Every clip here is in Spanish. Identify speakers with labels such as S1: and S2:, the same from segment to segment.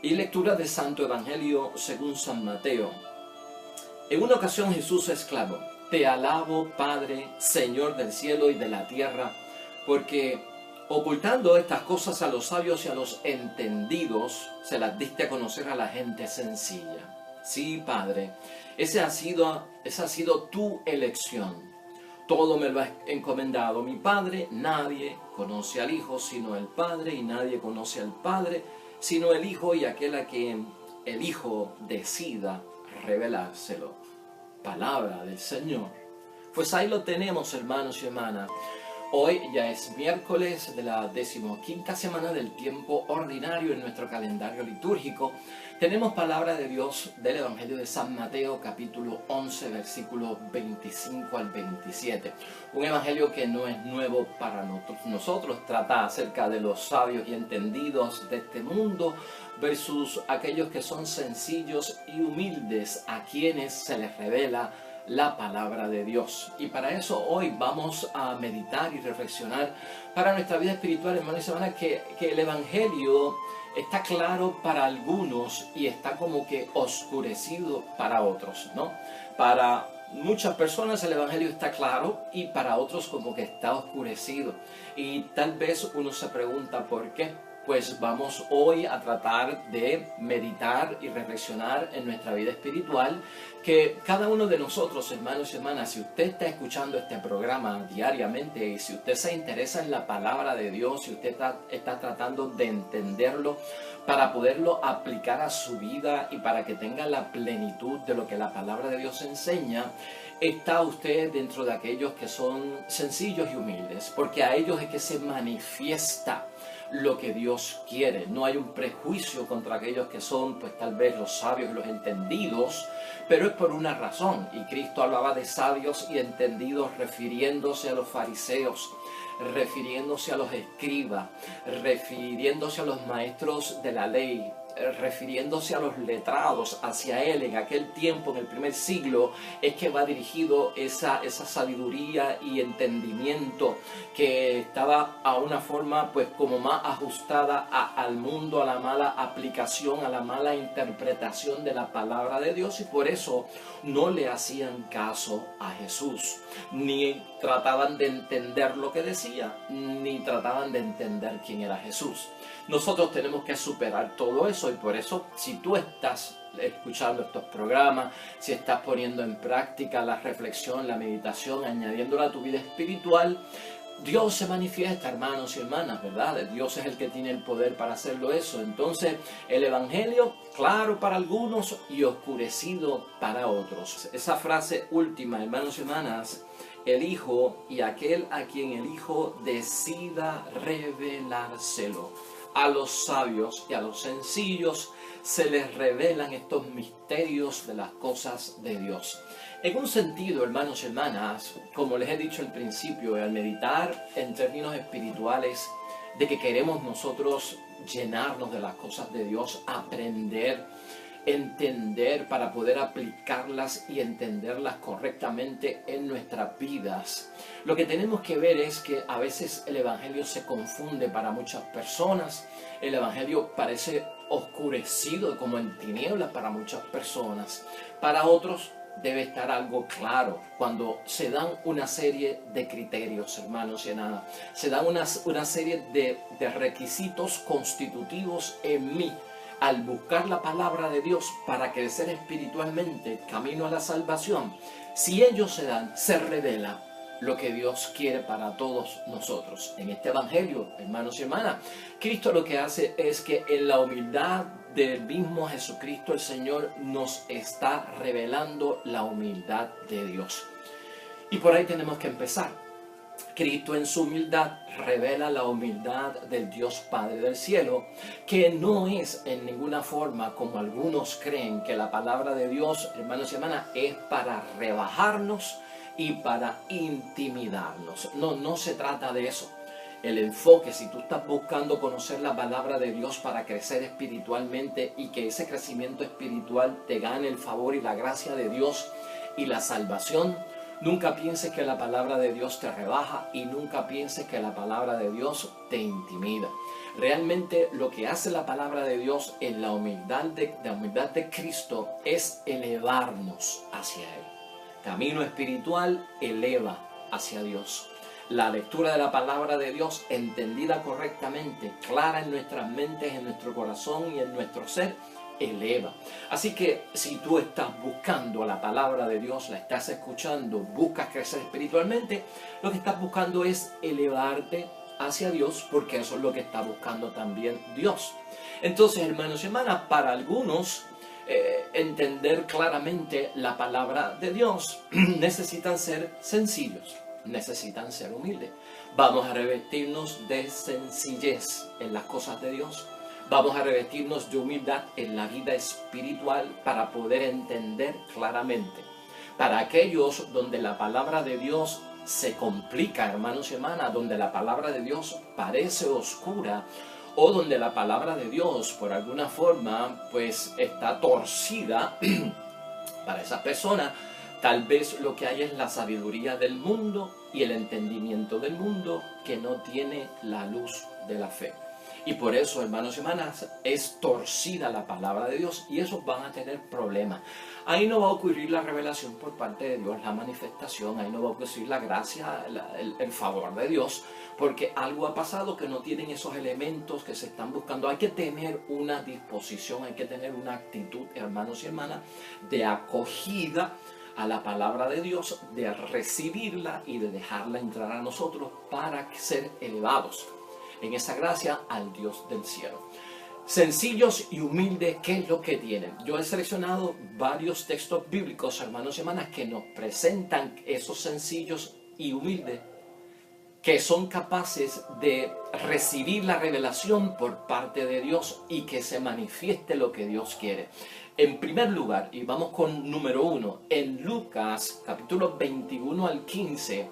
S1: Y lectura del Santo Evangelio según San Mateo. En una ocasión Jesús exclamó: Te alabo, Padre, Señor del cielo y de la tierra, porque ocultando estas cosas a los sabios y a los entendidos, se las diste a conocer a la gente sencilla. Sí, Padre, esa ha sido tu elección. Todo me lo ha encomendado mi Padre. Nadie conoce al Hijo sino el Padre, y nadie conoce al Padre sino el Hijo y aquel a quien el Hijo decida revelárselo. Palabra del Señor. Pues ahí lo tenemos, hermanos y hermanas. Hoy ya es miércoles de la 15ª semana del tiempo ordinario en nuestro calendario litúrgico. Tenemos palabra de Dios del Evangelio de San Mateo, capítulo 11, versículos 25 al 27. Un evangelio que no es nuevo para nosotros. Trata acerca de los sabios y entendidos de este mundo versus aquellos que son sencillos y humildes, a quienes se les revela la palabra de Dios. Y para eso hoy vamos a meditar y reflexionar para nuestra vida espiritual, hermanos y hermanas, que el Evangelio está claro para algunos y está como que oscurecido para otros, ¿no? Para muchas personas el Evangelio está claro y para otros como que está oscurecido. Y tal vez uno se pregunta ¿por qué? Pues vamos hoy a tratar de meditar y reflexionar en nuestra vida espiritual, que cada uno de nosotros, hermanos y hermanas, si usted está escuchando este programa diariamente y si usted se interesa en la palabra de Dios, si usted está tratando de entenderlo para poderlo aplicar a su vida y para que tenga la plenitud de lo que la palabra de Dios enseña, está usted dentro de aquellos que son sencillos y humildes, porque a ellos es que se manifiesta lo que Dios quiere. No hay un prejuicio contra aquellos que son, pues tal vez los sabios y los entendidos, pero es por una razón. Y Cristo hablaba de sabios y entendidos refiriéndose a los fariseos, refiriéndose a los escribas, refiriéndose a los maestros de la ley, refiriéndose a los letrados. Hacia él en aquel tiempo, en el primer siglo, es que va dirigido esa sabiduría y entendimiento que estaba a una forma pues como más ajustada al mundo, a la mala aplicación, a la mala interpretación de la palabra de Dios, y por eso no le hacían caso a Jesús, ni trataban de entender lo que decía, ni trataban de entender quién era Jesús. Nosotros tenemos que superar todo eso, y por eso si tú estás escuchando estos programas, si estás poniendo en práctica la reflexión, la meditación, añadiéndola a tu vida espiritual, Dios se manifiesta, hermanos y hermanas, ¿verdad? Dios es el que tiene el poder para hacerlo eso. Entonces, el Evangelio, claro para algunos y oscurecido para otros. Esa frase última, hermanos y hermanas, el Hijo y aquel a quien el Hijo decida revelárselo. A los sabios y a los sencillos se les revelan estos misterios de las cosas de Dios. En un sentido, hermanos y hermanas, como les he dicho al principio, al meditar en términos espirituales, de que queremos nosotros llenarnos de las cosas de Dios, aprender, entender para poder aplicarlas y entenderlas correctamente en nuestras vidas. Lo que tenemos que ver es que a veces el Evangelio se confunde para muchas personas. El Evangelio parece oscurecido, como en tinieblas para muchas personas. Para otros debe estar algo claro cuando se dan una serie de criterios, hermanos y hermanas. Se dan una serie de requisitos constitutivos en mí al buscar la palabra de Dios para crecer espiritualmente, camino a la salvación. Si ellos se dan, se revela lo que Dios quiere para todos nosotros. En este Evangelio, hermanos y hermanas, Cristo lo que hace es que en la humildad del mismo Jesucristo el Señor nos está revelando la humildad de Dios. Y por ahí tenemos que empezar. Cristo en su humildad revela la humildad del Dios Padre del cielo, que no es en ninguna forma como algunos creen que la palabra de Dios, hermanos y hermanas, es para rebajarnos y para intimidarnos. No se trata de eso. El enfoque, si tú estás buscando conocer la palabra de Dios para crecer espiritualmente y que ese crecimiento espiritual te gane el favor y la gracia de Dios y la salvación, nunca pienses que la palabra de Dios te rebaja y nunca pienses que la palabra de Dios te intimida. Realmente lo que hace la palabra de Dios en la humildad de Cristo es elevarnos hacia Él. Camino espiritual eleva hacia Dios. La lectura de la palabra de Dios, entendida correctamente, clara en nuestras mentes, en nuestro corazón y en nuestro ser, eleva. Así que si tú estás buscando la palabra de Dios, la estás escuchando, buscas crecer espiritualmente, lo que estás buscando es elevarte hacia Dios, porque eso es lo que está buscando también Dios. Entonces, hermanos y hermanas, para algunos entender claramente la palabra de Dios necesitan ser sencillos, necesitan ser humildes. Vamos a revestirnos de sencillez en las cosas de Dios. Vamos a revestirnos de humildad en la vida espiritual para poder entender claramente. Para aquellos donde la palabra de Dios se complica, hermanos y hermanas, donde la palabra de Dios parece oscura, o donde la palabra de Dios por alguna forma pues está torcida, para esa persona tal vez lo que hay es la sabiduría del mundo y el entendimiento del mundo que no tiene la luz de la fe. Y por eso, hermanos y hermanas, es torcida la palabra de Dios y esos van a tener problemas. Ahí no va a ocurrir la revelación por parte de Dios, la manifestación, ahí no va a ocurrir la gracia, el favor de Dios, porque algo ha pasado que no tienen esos elementos que se están buscando. Hay que tener una disposición, hay que tener una actitud, hermanos y hermanas, de acogida a la palabra de Dios, de recibirla y de dejarla entrar a nosotros para ser elevados en esa gracia al Dios del cielo. Sencillos y humildes, ¿qué es lo que tienen? Yo he seleccionado varios textos bíblicos, hermanos y hermanas, que nos presentan esos sencillos y humildes, que son capaces de recibir la revelación por parte de Dios y que se manifieste lo que Dios quiere. En primer lugar, y vamos con número 1, en Lucas capítulo 21 al 15,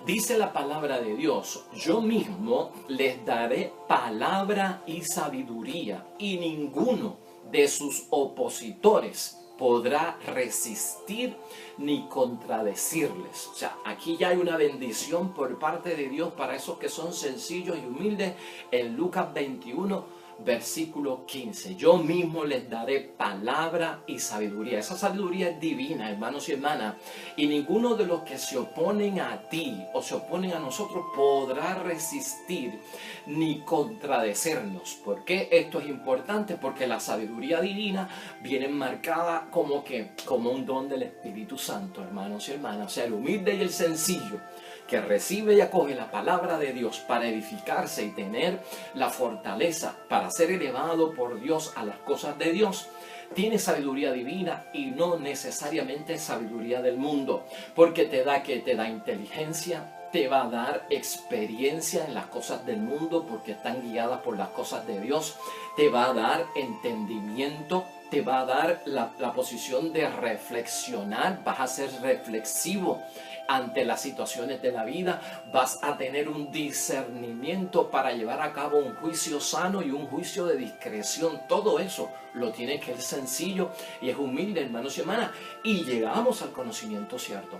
S1: dice la palabra de Dios: yo mismo les daré palabra y sabiduría, y ninguno de sus opositores podrá resistir ni contradecirles. O sea, aquí ya hay una bendición por parte de Dios para esos que son sencillos y humildes. En Lucas 21, versículo 15, yo mismo les daré palabra y sabiduría. Esa sabiduría es divina, hermanos y hermanas, y ninguno de los que se oponen a ti o se oponen a nosotros podrá resistir ni contradecernos. ¿Por qué esto es importante? Porque la sabiduría divina viene marcada como un don del Espíritu Santo, hermanos y hermanas. O sea, el humilde y el sencillo que recibe y acoge la palabra de Dios para edificarse y tener la fortaleza para ser elevado por Dios a las cosas de Dios, tiene sabiduría divina y no necesariamente sabiduría del mundo, porque te da inteligencia, te va a dar experiencia en las cosas del mundo porque están guiadas por las cosas de Dios, te va a dar entendimiento, te va a dar la posición de reflexionar, vas a ser reflexivo ante las situaciones de la vida, vas a tener un discernimiento para llevar a cabo un juicio sano y un juicio de discreción. Todo eso lo tiene que ser sencillo y es humilde, hermanos y hermanas, y llegamos al conocimiento cierto.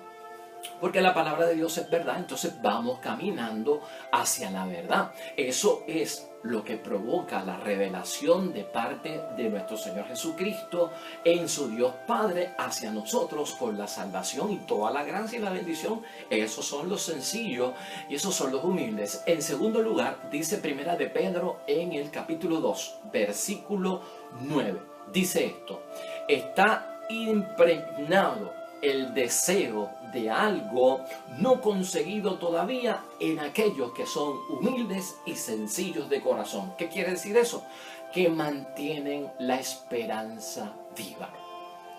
S1: Porque la palabra de Dios es verdad, entonces vamos caminando hacia la verdad. Eso es lo que provoca la revelación de parte de nuestro Señor Jesucristo en su Dios Padre hacia nosotros con la salvación y toda la gracia y la bendición. Esos son los sencillos y esos son los humildes. En segundo lugar, dice Primera de Pedro en el capítulo 2, versículo 9. Dice esto: está impregnado el deseo de algo no conseguido todavía en aquellos que son humildes y sencillos de corazón. ¿Qué quiere decir eso? Que mantienen la esperanza viva.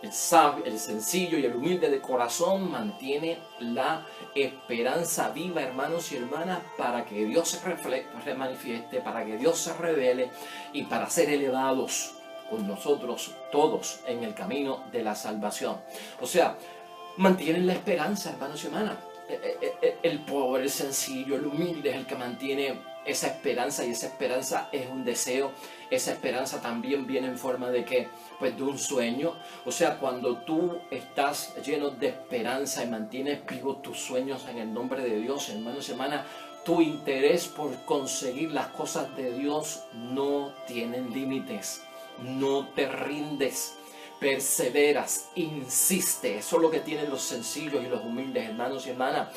S1: El sencillo y el humilde de corazón mantiene la esperanza viva, hermanos y hermanas, para que Dios se manifieste, para que Dios se revele y para ser elevados con nosotros todos en el camino de la salvación. O sea, mantienen la esperanza, hermanos y hermanas. El pobre, el sencillo, el humilde es el que mantiene esa esperanza, y esa esperanza es un deseo. Esa esperanza también viene en forma de ¿qué? Pues de un sueño. O sea, cuando tú estás lleno de esperanza y mantienes vivos tus sueños en el nombre de Dios, hermanos y hermanas, Tu interés por conseguir las cosas de Dios no tienen límites. No te rindes, perseveras, insiste. Eso es lo que tienen los sencillos y los humildes, hermanos y hermanas.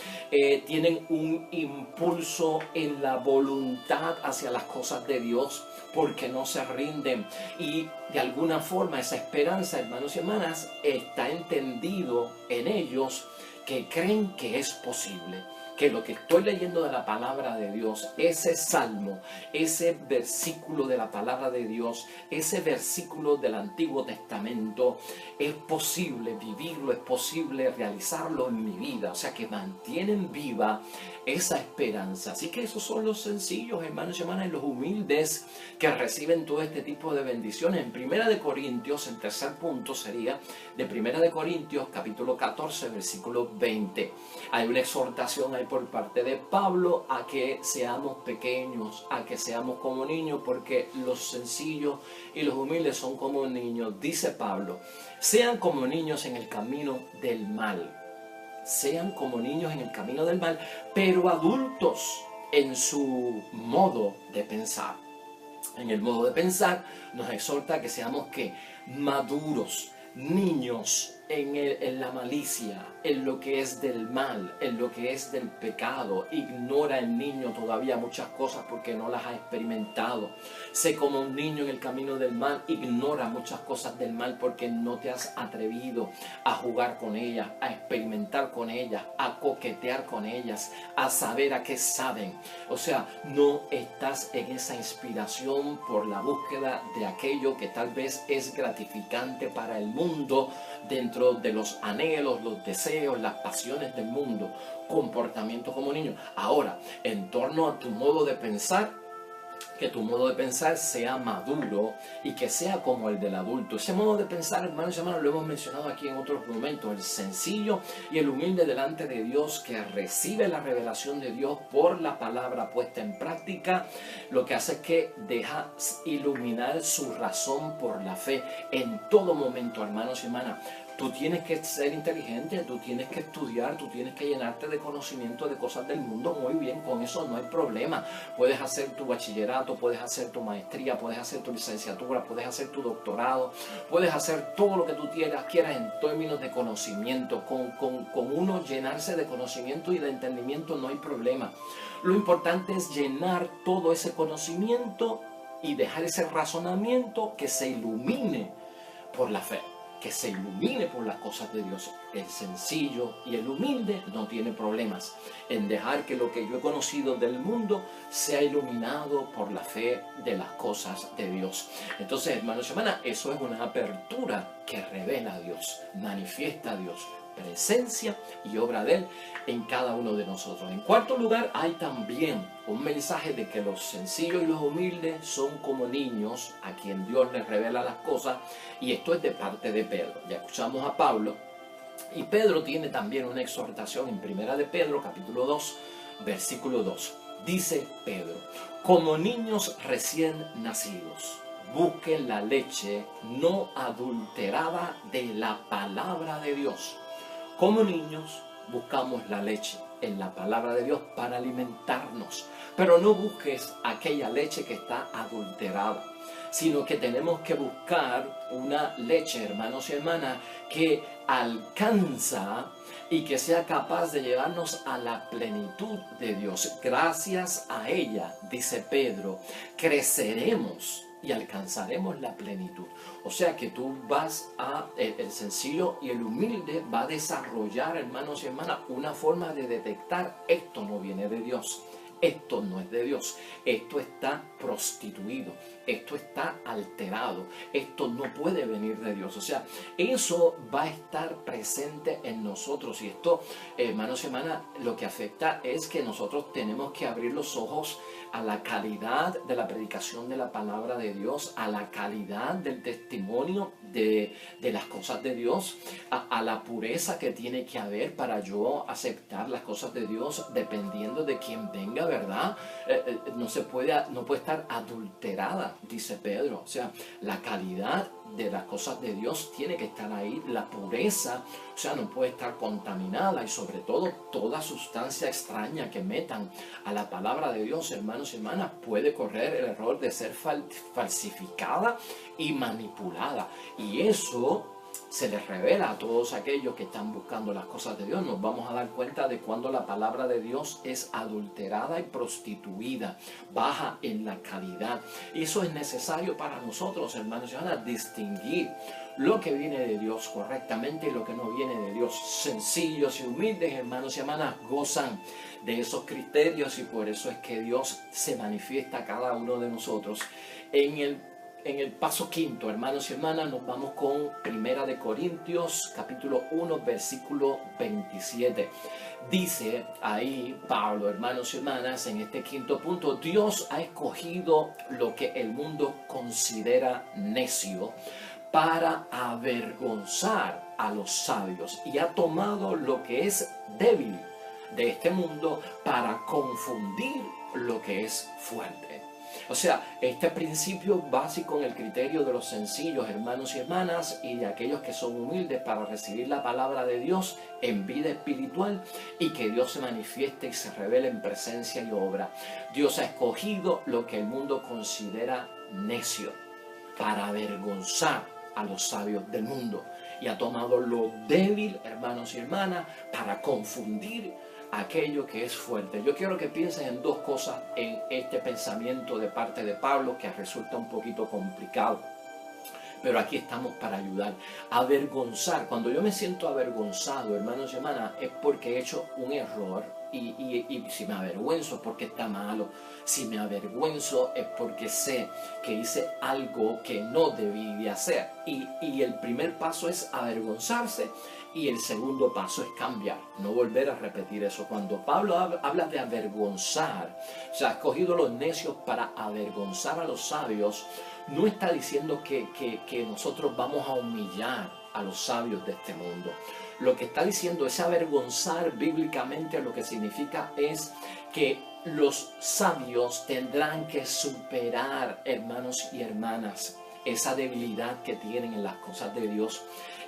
S1: Tienen un impulso en la voluntad hacia las cosas de Dios, porque no se rinden. Y de alguna forma esa esperanza, hermanos y hermanas, está entendido en ellos, que creen que es posible. Que lo que estoy leyendo de la palabra de Dios, ese salmo, ese versículo de la palabra de Dios, ese versículo del Antiguo Testamento, es posible vivirlo, es posible realizarlo en mi vida. O sea, que mantienen viva esa esperanza. Así que esos son los sencillos, hermanos y hermanas, y los humildes que reciben todo este tipo de bendiciones. En Primera de Corintios, el tercer punto sería de Primera de Corintios, capítulo 14, versículo 20. Hay una exhortación ahí por parte de Pablo a que seamos pequeños, a que seamos como niños, porque los sencillos y los humildes son como niños. Dice Pablo, sean como niños en el camino del mal. Sean como niños en el camino del mal, pero adultos en su modo de pensar. En el modo de pensar nos exhorta a que seamos maduros, niños en la malicia, en lo que es del mal, en lo que es del pecado. Ignora el niño todavía muchas cosas porque no las ha experimentado. Sé como un niño en el camino del mal, ignora muchas cosas del mal porque no te has atrevido a jugar con ellas, a experimentar con ellas, a coquetear con ellas, a saber a qué saben. O sea, no estás en esa inspiración por la búsqueda de aquello que tal vez es gratificante para el mundo, dentro de los anhelos, los deseos, las pasiones del mundo. Comportamiento como niño. Ahora, en torno a tu modo de pensar, que tu modo de pensar sea maduro y que sea como el del adulto. Ese modo de pensar, hermanos y hermanas, lo hemos mencionado aquí en otros momentos. El sencillo y el humilde delante de Dios, que recibe la revelación de Dios por la palabra puesta en práctica, lo que hace es que deja iluminar su razón por la fe en todo momento, hermanos y hermanas. Tú tienes que ser inteligente, tú tienes que estudiar, tú tienes que llenarte de conocimiento de cosas del mundo. Muy bien, con eso no hay problema. Puedes hacer tu bachillerato, puedes hacer tu maestría, puedes hacer tu licenciatura, puedes hacer tu doctorado, puedes hacer todo lo que tú quieras en términos de conocimiento. Con uno llenarse de conocimiento y de entendimiento no hay problema. Lo importante es llenar todo ese conocimiento y dejar ese razonamiento que se ilumine por la fe, que se ilumine por las cosas de Dios. El sencillo y el humilde no tiene problemas en dejar que lo que yo he conocido del mundo sea iluminado por la fe de las cosas de Dios. Entonces, hermanos y hermanas, eso es una apertura que revela a Dios, manifiesta a Dios, presencia y obra de Él en cada uno de nosotros. En cuarto lugar, hay también un mensaje de que los sencillos y los humildes son como niños a quien Dios les revela las cosas, y esto es de parte de Pedro. Ya escuchamos a Pablo, y Pedro tiene también una exhortación en Primera de Pedro, capítulo 2, versículo 2. Dice Pedro, como niños recién nacidos, busquen la leche no adulterada de la palabra de Dios. Como niños buscamos la leche en la palabra de Dios para alimentarnos, pero no busques aquella leche que está adulterada, sino que tenemos que buscar una leche, hermanos y hermanas, que alcanza y que sea capaz de llevarnos a la plenitud de Dios. Gracias a ella, dice Pedro, creceremos y alcanzaremos la plenitud. O sea que tú vas el sencillo y el humilde va a desarrollar, hermanos y hermanas, una forma de detectar: esto no viene de Dios, esto no es de Dios, esto está prostituido, esto está alterado, esto no puede venir de Dios. O sea, eso va a estar presente en nosotros, y esto, hermanos y hermanas, lo que afecta es que nosotros tenemos que abrir los ojos a la calidad de la predicación de la palabra de Dios, a la calidad del testimonio de las cosas de Dios, a la pureza que tiene que haber para yo aceptar las cosas de Dios, dependiendo de quién venga ¿verdad? No puede estar adulterada, dice Pedro. O sea, la calidad de las cosas de Dios tiene que estar ahí, la pureza, o sea, no puede estar contaminada, y sobre todo toda sustancia extraña que metan a la palabra de Dios, hermanos y hermanas, puede correr el error de ser falsificada y manipulada, y eso se les revela a todos aquellos que están buscando las cosas de Dios. Nos vamos a dar cuenta de cuando la palabra de Dios es adulterada y prostituida, baja en la calidad. Y eso es necesario para nosotros, hermanos y hermanas, distinguir lo que viene de Dios correctamente y lo que no viene de Dios. Sencillos y humildes, hermanos y hermanas, gozan de esos criterios, y por eso es que Dios se manifiesta a cada uno de nosotros. En el paso quinto, hermanos y hermanas, nos vamos con 1 Corintios, capítulo 1, versículo 27. Dice ahí Pablo, hermanos y hermanas, en este quinto punto: Dios ha escogido lo que el mundo considera necio para avergonzar a los sabios, y ha tomado lo que es débil de este mundo para confundir lo que es fuerte. O sea, este principio básico en el criterio de los sencillos, hermanos y hermanas, y de aquellos que son humildes para recibir la palabra de Dios en vida espiritual, y que Dios se manifieste y se revele en presencia y obra. Dios ha escogido lo que el mundo considera necio para avergonzar a los sabios del mundo, y ha tomado lo débil, hermanos y hermanas, para confundir aquello que es fuerte. Yo quiero que pienses en dos cosas en este pensamiento de parte de Pablo, que resulta un poquito complicado, pero aquí estamos para ayudar. Avergonzar, cuando yo me siento avergonzado, hermanos y hermanas, es porque he hecho un error, y si me avergüenzo es porque está malo. Si me avergüenzo es porque sé que hice algo que no debí de hacer, y el primer paso es avergonzarse, y el segundo paso es cambiar, no volver a repetir eso. Cuando Pablo habla de avergonzar, o sea, ha escogido los necios para avergonzar a los sabios, no está diciendo que nosotros vamos a humillar a los sabios de este mundo. Lo que está diciendo es avergonzar bíblicamente. Lo que significa es que los sabios tendrán que superar, hermanos y hermanas, esa debilidad que tienen en las cosas de Dios.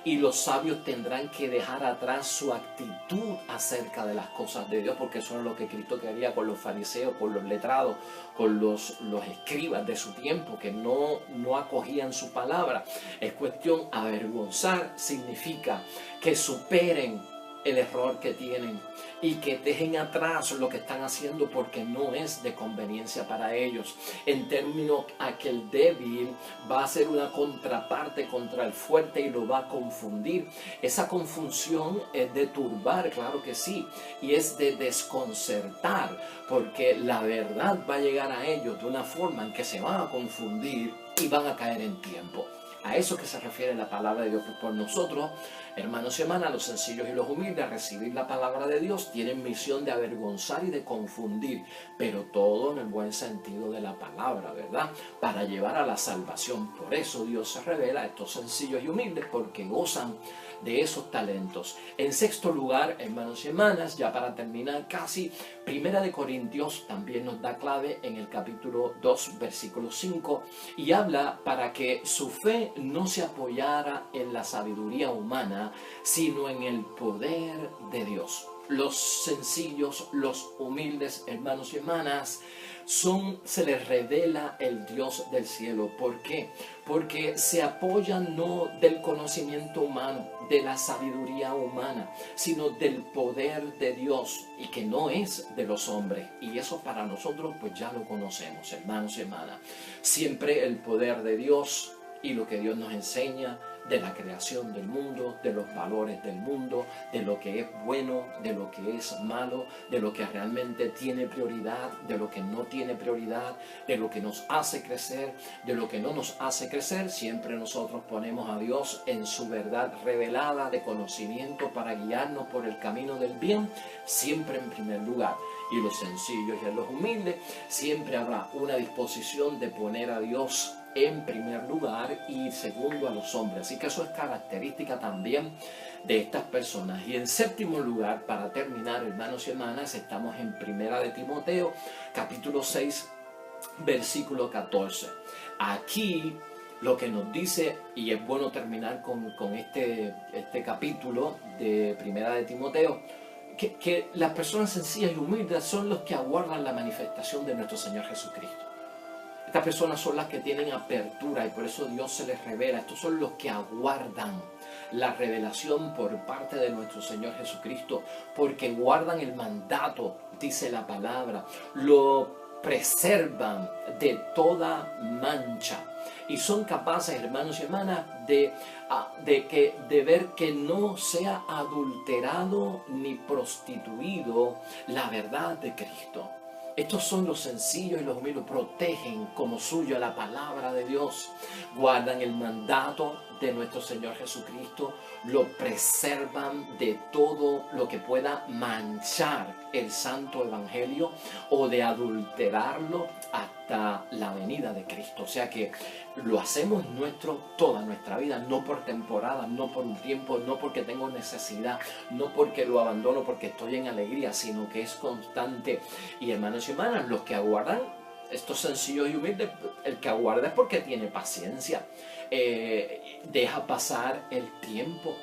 S1: Y los sabios tendrán que dejar atrás su actitud acerca de las cosas de Dios, porque eso es lo que Cristo quería con los fariseos, con los letrados, con los escribas de su tiempo, que no acogían su palabra. Es cuestión, avergonzar significa que superen el error que tienen y que dejen atrás lo que están haciendo, porque no es de conveniencia para ellos. En términos a que el débil va a ser una contraparte contra el fuerte y lo va a confundir. Esa confusión es de turbar, claro que sí, y es de desconcertar, porque la verdad va a llegar a ellos de una forma en que se van a confundir y van a caer en tiempo. A eso que se refiere la palabra de Dios. Por nosotros, hermanos y hermanas, los sencillos y los humildes, a recibir la palabra de Dios, tienen misión de avergonzar y de confundir, pero todo en el buen sentido de la palabra, ¿verdad? Para llevar a la salvación. Por eso Dios se revela a estos sencillos y humildes, porque gozan de esos talentos. En sexto lugar, hermanos y hermanas, ya para terminar casi, 1 Corintios también nos da clave en el capítulo 2, versículo 5, y habla para que su fe no se apoyara en la sabiduría humana, sino en el poder de Dios. Los sencillos, los humildes, hermanos y hermanas, se les revela el Dios del cielo. ¿Por qué? Porque se apoyan no del conocimiento humano, de la sabiduría humana, sino del poder de Dios, y que no es de los hombres. Y eso para nosotros pues ya lo conocemos, hermanos y hermanas. Siempre el poder de Dios y lo que Dios nos enseña de la creación del mundo, de los valores del mundo, de lo que es bueno, de lo que es malo, de lo que realmente tiene prioridad, de lo que no tiene prioridad, de lo que nos hace crecer, de lo que no nos hace crecer. Siempre nosotros ponemos a Dios en su verdad revelada de conocimiento para guiarnos por el camino del bien, siempre en primer lugar. y los sencillos y en los humildes. Siempre habrá una disposición de poner a Dios en primer lugar y segundo a los hombres. Así que eso es característica también de estas personas. Y en séptimo lugar, para terminar, hermanos y hermanas, estamos en Primera de Timoteo, capítulo 6, versículo 14. Aquí lo que nos dice, y es bueno terminar con este capítulo de Primera de Timoteo, que las personas sencillas y humildes son los que aguardan la manifestación de nuestro Señor Jesucristo. Estas personas son las que tienen apertura y por eso Dios se les revela. Estos son los que aguardan la revelación por parte de nuestro Señor Jesucristo, porque guardan el mandato, dice la palabra, lo preservan de toda mancha y son capaces, hermanos y hermanas, de ver que no sea adulterado ni prostituido la verdad de Cristo. Estos son los sencillos y los humildes, protegen como suyo la palabra de Dios, guardan el mandato de nuestro Señor Jesucristo, lo preservan de todo lo que pueda manchar el santo evangelio o de adulterarlo hasta la venida de Cristo. O sea que lo hacemos nuestro toda nuestra vida, no por temporada, no por un tiempo, no porque tengo necesidad, no porque lo abandono porque estoy en alegría, sino que es constante. Y hermanos y hermanas, los que aguardan, estos sencillos y humildes, el que aguarda es porque tiene paciencia, deja pasar el tiempo,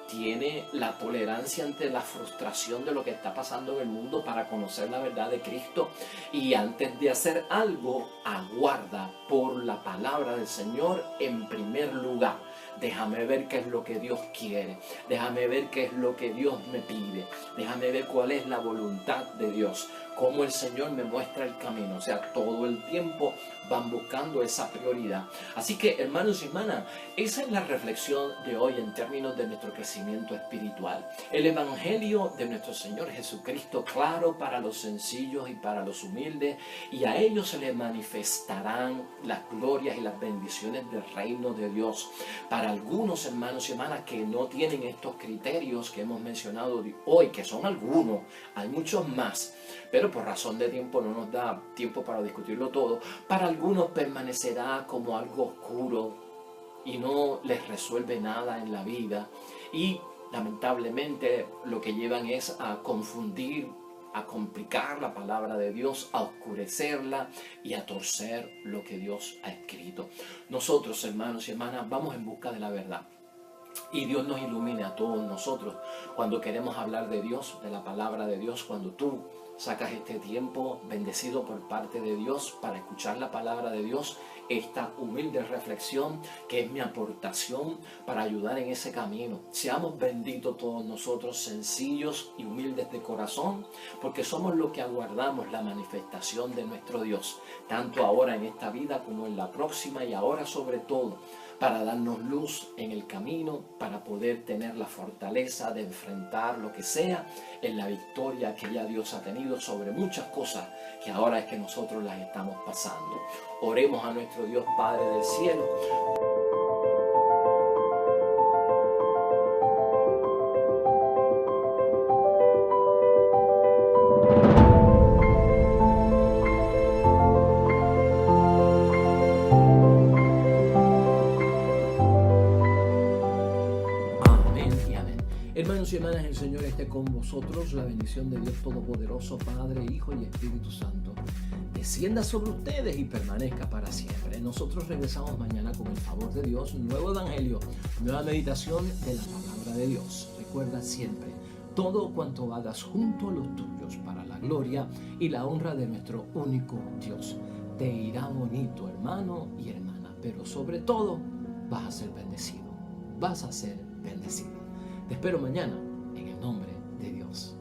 S1: tiene la tolerancia ante la frustración de lo que está pasando en el mundo para conocer la verdad de Cristo, y antes de hacer algo aguarda por la palabra del Señor en primer lugar. Déjame ver qué es lo que Dios quiere, déjame ver qué es lo que Dios me pide, déjame ver cuál es la voluntad de Dios, cómo el Señor me muestra el camino. O sea, todo el tiempo van buscando esa prioridad. Así que, hermanos y hermanas, esa es la reflexión de hoy en términos de nuestro crecimiento espiritual. El evangelio de nuestro Señor Jesucristo, claro para los sencillos y para los humildes, y a ellos se les manifestarán las glorias y las bendiciones del reino de Dios. Para algunos, hermanos y hermanas, que no tienen estos criterios que hemos mencionado hoy, que son algunos, hay muchos más, pero por razón de tiempo no nos da tiempo para discutirlo todo. Para algunos permanecerá como algo oscuro y no les resuelve nada en la vida, y lamentablemente lo que llevan es a confundir, a complicar la palabra de Dios, a oscurecerla y a torcer lo que Dios ha escrito. Nosotros, hermanos y hermanas, vamos en busca de la verdad. Y Dios nos ilumine a todos nosotros cuando queremos hablar de Dios, de la palabra de Dios, cuando tú sacas este tiempo bendecido por parte de Dios para escuchar la palabra de Dios, esta humilde reflexión que es mi aportación para ayudar en ese camino. Seamos benditos todos nosotros, sencillos y humildes de corazón, porque somos los que aguardamos la manifestación de nuestro Dios, tanto ahora en esta vida como en la próxima, y ahora sobre todo para darnos luz en el camino, para poder tener la fortaleza de enfrentar lo que sea en la victoria que ya Dios ha tenido sobre muchas cosas que ahora es que nosotros las estamos pasando. Oremos a nuestro Dios Padre del cielo. Hermanos y hermanas, el Señor esté con vosotros. La bendición de Dios Todopoderoso, Padre, Hijo y Espíritu Santo, descienda sobre ustedes y permanezca para siempre. Nosotros regresamos mañana con el favor de Dios, un nuevo evangelio, nueva meditación de la palabra de Dios. Recuerda siempre, todo cuanto hagas junto a los tuyos para la gloria y la honra de nuestro único Dios. Te irá bonito, hermano y hermana, pero sobre todo vas a ser bendecido. Vas a ser bendecido. Te espero mañana en el nombre de Dios.